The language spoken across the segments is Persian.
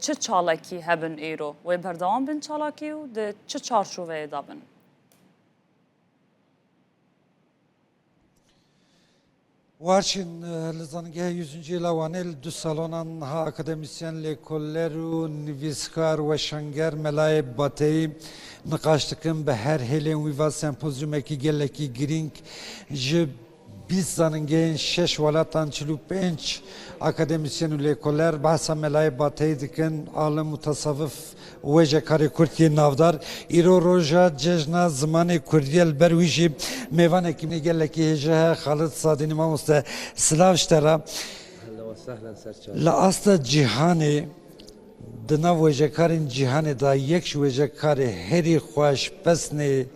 چه چالاکی هبن ایرو و بردوام بن چالاکی و ده چه چارچوبه دابن؟ وارچین لزانگه 100. لوانه دو سالانان ها اکادمیسین لیکولر و نویسکار و شنگر ملای باتی نقاشتکن به هر هلی ویوا سمپوزیوم کی گلکی گرینگ ج 20 زنگین 6 ولاتان 45 اکادمیسین لیکولر بحث ملای باتی دکن عالم متصوف وجه کاری کردی نافدار ایرو روزا جشن زمان کردی البرویجی میوان کی نگل کی هجه خالد صادینی ما مست سلاوشترا لا اصل جهانی دنا وجه کارین جهانی دا یک وجه کاری هری خوش پسنی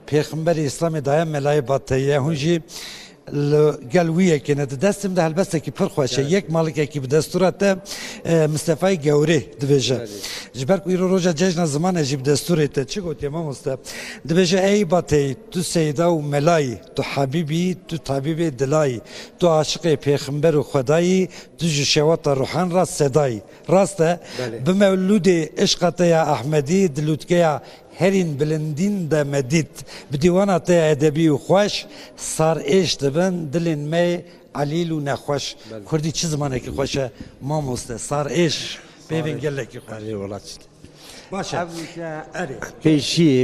پیغمبر اسلام دایم ملای باتیه هنجی گلویه که نه دستم ده البته که پر خوشه یک مالک کی به دستورات مصطفی گوری دویجه جبر کوی روزا جشن زمان جیب دستورت چی گویی ما مست دویجه ای باتی تو سیدا و ملای تو حبیبی تو طبیب دلای تو عاشق پیغمبر و خدایی تو جشوات روحان را صدای راسته به مولود عشقت احمدی دلوتکه هرین بلندین ده مدید بدیوانات ادبی و خوش سر ایش دبن دلین می علیل و نخوش کردی چه زمانه که خوشه ما مسته سر ایش ببین گله که خوش باشه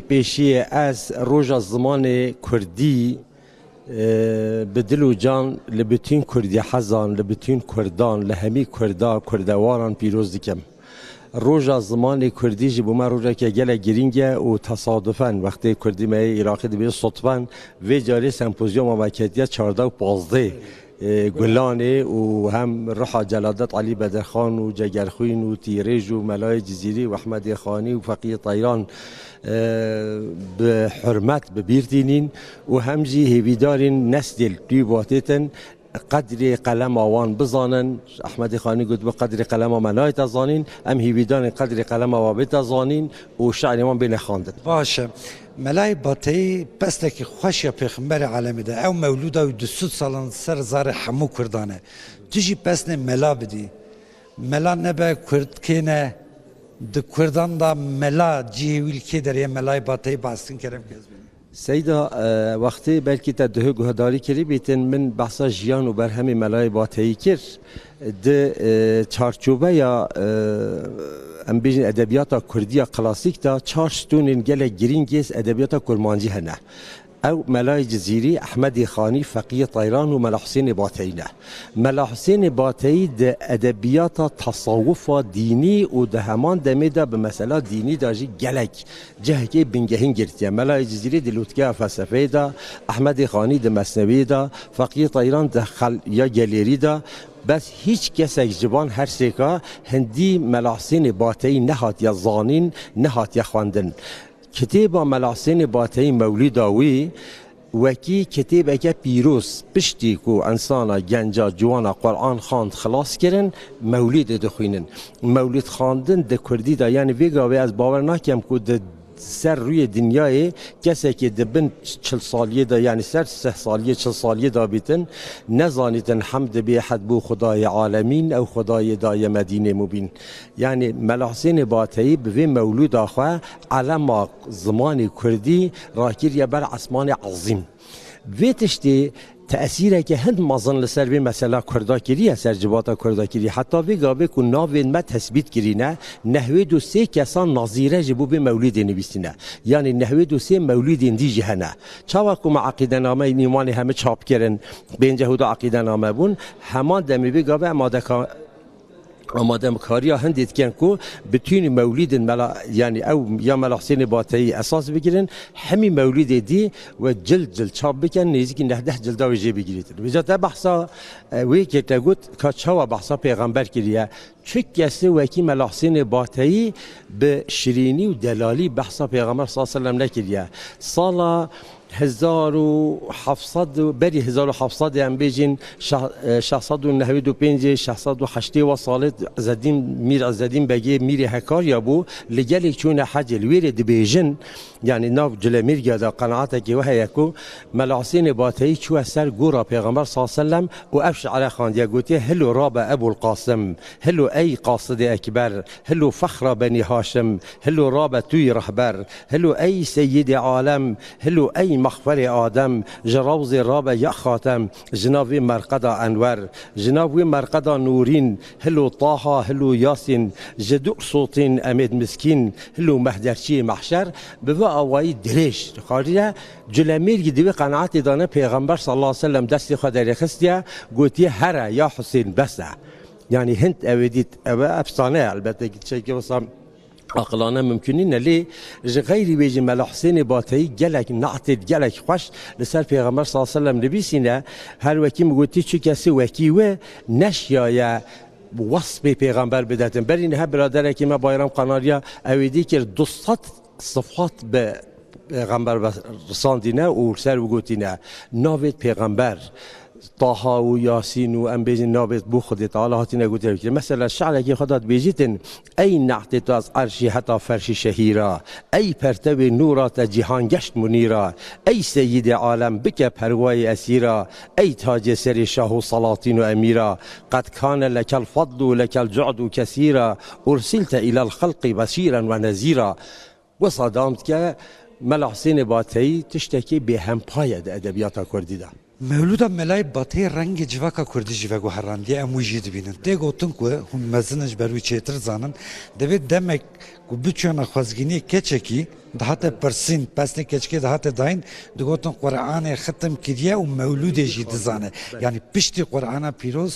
پیشی از روز زمان کردی بدل و جان لبتین کردی حزان لبتین کردان لهمی کردواران پیروز دکم روزا زمان کردی جبو ما روزا که گله گرینگه و تصادفاً وقتی کردی می عراقی دبیر صدفاً و جاری سمپوزیوم موکتیه 14 و 15 گلانه و هم روح جلادت علی بدرخان و جگرخوین و تیریج و ملای جزیری و احمد خانی و فقیه طیران به حرمت ببیردینین و همجی هیویدارین نسل دیواتیتن قدر قلم آوان بزانن احمد خانی گفت به قدر قلم ملای تزانین ام هیویدان قدر قلم آوان تزانین و شعر ما بین خواندن باشه ملای باتی بس لکی خوش یا پیغمبر عالمی ده او مولوده و 200 سالان سر زار حمو کردانه تجی پس نه ملا بدی ملا نبه کرد که نه ده کردان دا ملا جیویل که در یه ملای باتی باستین کرم که سیدا وقتی بلکی تا ده گهداری کردی بیتن من بحثا جیان و برهمی ملای باتی کرد ده چارچوبه یا ام بیشتر ادبیات کردی کلاسیک تا چارچتون گله گرینگیس ادبیات کرمانجی هنه او ملای جزیری احمد خانی فقیه طیران و ملا حسین باتینه ملا حسین باتی ده ادبیات تصوف دینی و ده همان دمیده به مسئله دینی داجی گلک جهکی بنگهین گرتیه ملای جزیری ده لوتکه فلسفه ده احمد خانی ده مثنوی ده فقیه طیران ده یا گلیری ده بس هیچ کسی جبان هر سیکا هندی ملا حسین باتی نهات یا زانین نهات یا خواندن کتاب ملا حسین باتی مولود آوی وکی کتاب که پیروز پشتی کو انسان گنجا جوانا قرآن خواند خلاص کردن مولد دخوینن مولد خواندن ده کردی دا یعنی ویگاوی از باور نکم کو ده سر روی دنیای کسی که دبن 40 سالیه دا یعنی سر 3 سالیه 40 سالیه دا بیتن نزانیتن حمد به حد بو خدای عالمین او خدای دای مدینه مبین یعنی ملا حسین باتی به مولود آخوا علم زمان کردی راکیر یا بر اسمان عظیم ویتشتی تأثیره که هند مازن لسر به مسئله کردا کریه سرجباتا کردا کریه حتی ویگا که ناوین ما تثبیت کرینه نحوه دو سه کسان نظیره جبو به مولید نویسینه یعنی نحوه دو سه مولید دی جهنه چاوا که عقیده نامه نیمان همه چاپ کرن بین جهود عقیده نامه بون همان دمی ویگا به آماده کاریا هندید کن کو بتونی مولید ملا یعنی او یا ملا حسین باتی اساس بگیرن همی مولید دی و جلد چاپ بکن نزدیک 19 جلد وجه بگیرید وجات بحثا وی که تگوت کاچوا بحثا پیغمبر کریه چه کسی وکی ملا حسین باتی به شیرینی و دلالی بحثا پیغمبر صلی الله علیه و سلم نکریه سالا 1700 بری 1700 ام بیجین 695 608 و سالت زدین میر از زدین بگی میر هکار یا بو لگل چون حج الویر دبیجن یعنی ناف جلمیر گدا قناعت کی وه یکو ملعسین باتی چو سر گورا پیغمبر صلی الله علیه و سلم و افش علی خان یا گوتی هلو راب ابو القاسم هلو ای قاصد اکبر هلو فخر بنی هاشم هلو راب توی رهبر هلو ای سید عالم هلو ای مغفر آدم جراوز راب یا خاتم جناب مرقد انور جناب مرقد نورین هلو طه هلو یاسین جدو صوتین امید مسکین هلو مهدرچی محشر به اوای درش خاطر جلمیر گدی قناعت دانه پیغمبر صلی الله علیه و سلم دست خود در خستیا گوتی هر یا حسین بس يعني هنت أوديت أفسانة البته شيء كوسام عقلانه ممکنه لی غیری بیج مل حسین باتی گلک نعتد گلک خوش لسر پیغمبر صلی الله علیه و سلم نبیسینه هر وکی مگوتی چه کسی وکی و نشیای وصف پیغمبر بداتن برین ها برادر که ما بایرام قناریا اویدی که 200 صفات به پیغمبر رساندینه و سر وگوتینه ناوید پیغمبر طه و یاسین و ام بیجن نابت بو خود تعالی هاتین گوتر که مثلا شعر که خودت بیجیتن ای نعت تو از عرشی حتی فرشی شهیرا ای پرتو نورات جهان گشت منیرا ای سید عالم بک پروای اسیرا ای تاج سر شاه و سلاطین و امیرا قد کان لک الفضل لک الجعد کثیرا ارسلت الى الخلق بشیرا و نذیرا و صدامت که مل حسین باتی تشتکی به هم پاید ادبیات کردی ده مولودا ملای باتی رنگ جواکا کردی جواگو هراندی اموجی دبینن دی گوتن کو هم مزنج بروی چیتر زانن دوید دمک کو بچونا خوازگینی کچکی دهات پرسین پسنی کچکی دهات داین دی گوتن قرآن ختم کردیه و مولود جی دزانه یعنی پشتی قرآن پیروز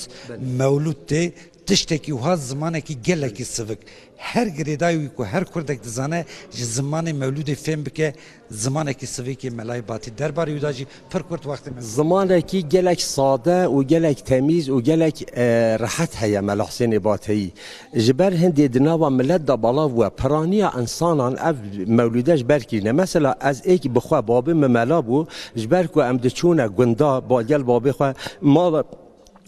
مولود تی تشتکی و ها زمانه کی گله کی سوک هر گریدایی کو هر کردک دزانه زمان مولود فهم بکه زمانه کی سوکی ملای باتی درباره یوداجی پر کرد وقت زمانه کی گلک ساده و گلک تمیز و گلک راحت هیا مل حسین باتی جبر هندی دناوا ملت دا بالا و پرانیا انسانان اف مولودش برکینه مثلا از ایک بخوا باب ملابو جبر کو ام دچونه گندا با گل باب خو مال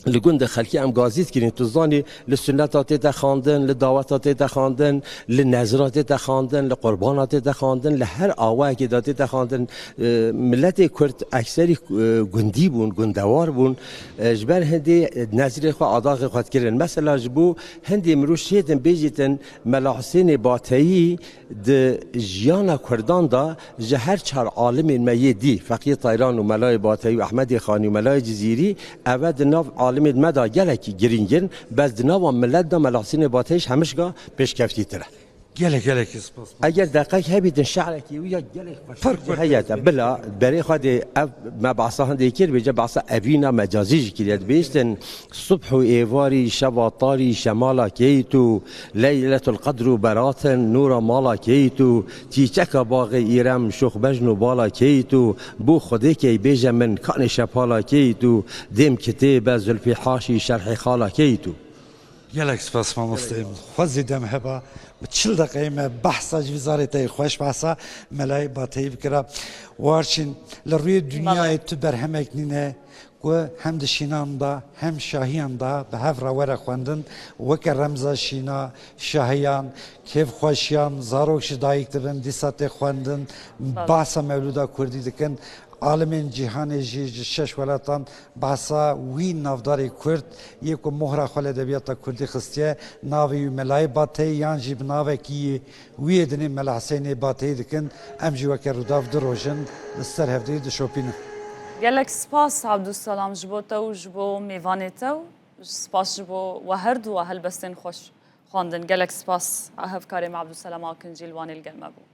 لگند خلکی ام گازیت کردن تو زانی لسنتات تخاندن لدعوتات تخاندن لنظرات تخاندن لقربانات تخاندن لهر آوای که داده تخاندن ملت کرد اکثری گندی بون گندوار بون جبر هندی نظر خو عداق خود کردن مثلا جبو هندی مروشیتن بیجیتن مل حسین باتی د جیانا کردان دا جهر چهار عالم میدی فقیه طیران و ملای باتی و احمد خانی و ملای جزیری اود ناف عالم مدا گلکی گرینگن بس دناوا ملت دا مل حسین باتیش همشگاه پیشکفتی تره گله سپاس اگر دقیق هبیدن شعرکی و یا گله فرق هیات بلا برای خود ما بعصا هندی کر بجا بعصا ابینا مجازی کلیت بیستن صبح و ایواری شب طاری شمالا کیتو لیلة القدر برات نور مالا کیتو تیچک باغ ایرم شخ بجن بالا کیتو بو خودی کی بیجا من کان شپالا کیتو دیم کتاب زلفی حاشی شرح خالا کیتو گلک سپاس ما مستیم خوزی دم هبا چل دقیقه بحثا جویزاری تای خوش بحثا ملای باتی بکرا وارچین لروی دنیای تو برهمک نینه و هم دشینان دا هم شاهیان دا به هف راوره خواندن وک رمزا شینا شاهیان کیف خوشیان زاروکش دایک دبن دیسات خواندن بحثا مولودا کردی دکن عالم جهان جی شش ولاتان بحثا وی نافداری کرد یکو مهر خال ادبیات کردی خستیه ناوی ملای باتی یان جیب ناوی کی وی دنی مل حسین باتی دکن ام جی وک روداف دروژن سر هفدی د شوپین گلک سپاس عبدالسلام جبو تو جبو میوان تو سپاس جبو و هر دو هل بستن خوش خواندن گلک سپاس هفکاری مع عبدالسلام آکنجی الوانی الگلمه بو